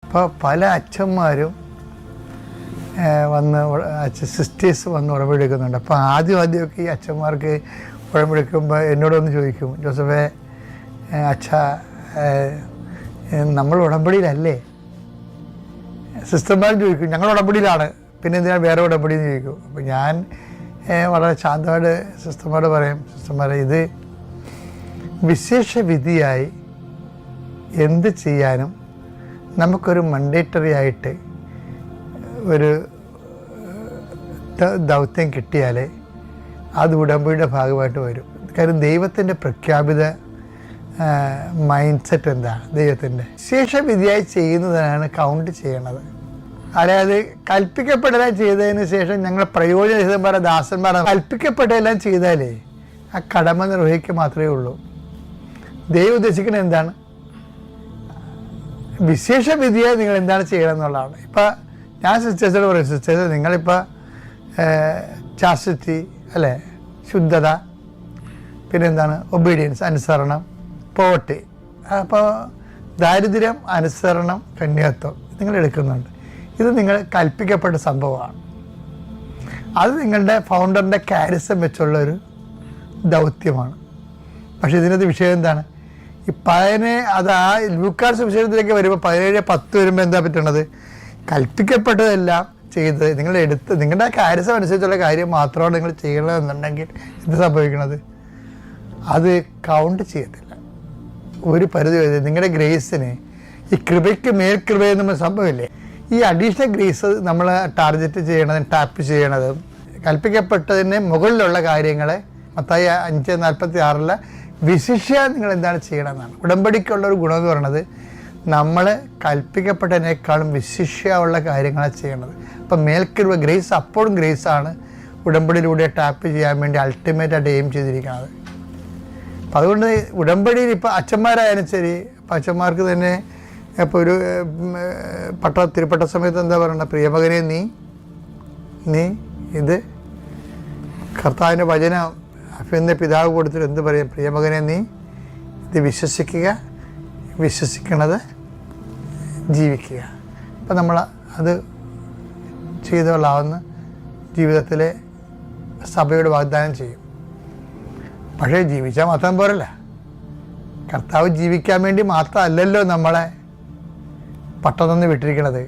അപ്പോൾ പല അച്ഛന്മാരും വന്ന് സിസ്റ്റേഴ്സ് വന്ന് ഉടമ്പെടുക്കുന്നുണ്ട്. അപ്പോൾ ആദ്യമൊക്കെ ഈ അച്ഛന്മാർക്ക് ഉടമ്പെടുക്കുമ്പോൾ എന്നോടൊന്ന് ചോദിക്കും, ജോസഫേ അച്ഛാ നമ്മൾ ഉടമ്പടിയിലല്ലേ? സിസ്റ്റർമാരും ചോദിക്കും, ഞങ്ങൾ ഉടമ്പടിയിലാണ്, പിന്നെ എന്തിനാണ് വേറെ ഉടമ്പടി എന്ന് ചോദിക്കും. അപ്പോൾ ഞാൻ വളരെ ശാന്തമായിട്ട് സിസ്റ്റർമാരോട് പറയും, സിസ്റ്റർമാരെ ഇത് വിശേഷ വിധിയായി എന്ത് ചെയ്യാനും നമുക്കൊരു മണ്ടേറ്ററി ആയിട്ട് ഒരു ദൗത്യം കിട്ടിയാലേ അത് ഉടമ്പടിയുടെ ഭാഗമായിട്ട് വരും. കാര്യം ദൈവത്തിൻ്റെ പ്രഖ്യാപിത മൈൻഡ് സെറ്റ് എന്താണ്? ദൈവത്തിൻ്റെ വിശേഷവിധിയായി ചെയ്യുന്നതിനാണ് കൗണ്ട് ചെയ്യണത്. അതായത് കൽപ്പിക്കപ്പെട്ടതെല്ലാം ചെയ്തതിന് ശേഷം ഞങ്ങൾ പ്രയോജനരഹിതന്മാരെ ദാസന്മാരെ കൽപ്പിക്കപ്പെട്ടതെല്ലാം ചെയ്താലേ ആ കടമ നിർവഹിക്കുക മാത്രമേ ഉള്ളൂ. ദൈവം ഉദ്ദേശിക്കുന്നത് എന്താണ്? വിശേഷവിധിയായി നിങ്ങൾ എന്താണ് ചെയ്യണം എന്നുള്ളതാണ്. ഇപ്പം ഞാൻ സിസ്റ്റേഴ്സോട് പറയും, സിസ്റ്റേഴ്സ് നിങ്ങളിപ്പോൾ ചാസ്റ്റിറ്റി അല്ലേ, ശുദ്ധത, പിന്നെന്താണ് ഒബീഡിയൻസ്, അനുസരണം, പോവർട്ടി, അപ്പോൾ ദാരിദ്ര്യം, അനുസരണം, കന്യാത്വം നിങ്ങൾ എടുക്കുന്നുണ്ട്. ഇത് നിങ്ങൾ കൽപ്പിക്കപ്പെട്ട സംഭവമാണ്. അത് നിങ്ങളുടെ ഫൗണ്ടറിൻ്റെ കാരിസം വെച്ചുള്ളൊരു ദൗത്യമാണ്. പക്ഷേ ഇതിനകത്ത് വിഷയം എന്താണ്? ഈ 17 അത് ആ ലൂക്കാസ് വിഷയത്തിലേക്ക് വരുമ്പോൾ 17:10 വരുമ്പോൾ എന്താ പറ്റണത്? കൽപ്പിക്കപ്പെട്ടതെല്ലാം ചെയ്ത് നിങ്ങളെടുത്ത് നിങ്ങളുടെ കാരിസം അനുസരിച്ചുള്ള കാര്യം മാത്രമാണ് നിങ്ങൾ ചെയ്യണമെന്നുണ്ടെങ്കിൽ എന്ത് സംഭവിക്കണത്? അത് കൗണ്ട് ചെയ്യത്തില്ല. ഒരു പരിധി വരെ നിങ്ങളുടെ ഗ്രേസിന് ഈ കൃപയ്ക്ക് മേൽകൃപയെന്ന് സംഭവമില്ലേ, ഈ അഡീഷണൽ ഗ്രേസ് നമ്മൾ ടാർഗറ്റ് ചെയ്യണതും ടാപ്പ് ചെയ്യണതും കൽപ്പിക്കപ്പെട്ടതിന് മുകളിലുള്ള കാര്യങ്ങളെ മത്തായി 5:46 വിശിഷ്യ നിങ്ങൾ എന്താണ് ചെയ്യണമെന്നാണ്. ഉടമ്പടിക്കുള്ള ഒരു ഗുണം എന്ന് പറയുന്നത് നമ്മൾ കൽപ്പിക്കപ്പെട്ടതിനേക്കാളും വിശിഷ്യ ഉള്ള കാര്യങ്ങളാണ് ചെയ്യണത്. അപ്പം മേൽക്കൃപ ഗ്രേസ് അപ്പോഴും ഗ്രേസാണ് ഉടമ്പടിയിലൂടെ ടാപ്പ് ചെയ്യാൻ വേണ്ടി അൾട്ടിമേറ്റായിട്ട് എയിം ചെയ്തിരിക്കുന്നത്. അപ്പം അതുകൊണ്ട് ഉടമ്പടിയിൽ ഇപ്പോൾ അച്ഛന്മാരായാലും ശരി, അപ്പം അച്ഛന്മാർക്ക് തന്നെ ഇപ്പോൾ ഒരു തിരുപ്പട്ട സമയത്ത് എന്താ പറയണ്ട, പ്രിയമകനെ നീ ഇത് കർത്താവിൻ്റെ വചനം അഫിൻ്റെ പിതാവ് കൊടുത്തിട്ട് എന്ത് പറയും? പ്രിയമകനെ നീ ഇത് വിശ്വസിക്കണത് ജീവിക്കുക. അപ്പം നമ്മൾ അത് ചെയ്തുകൊള്ളാവുന്ന ജീവിതത്തിലെ സഭയോട് വാഗ്ദാനം ചെയ്യും. പക്ഷേ ജീവിച്ചാൽ മാത്രം പോരല്ല, കർത്താവ് ജീവിക്കാൻ വേണ്ടി മാത്രമല്ലല്ലോ നമ്മളെ പട്ടം നിന്ന് വിട്ടിരിക്കണത്.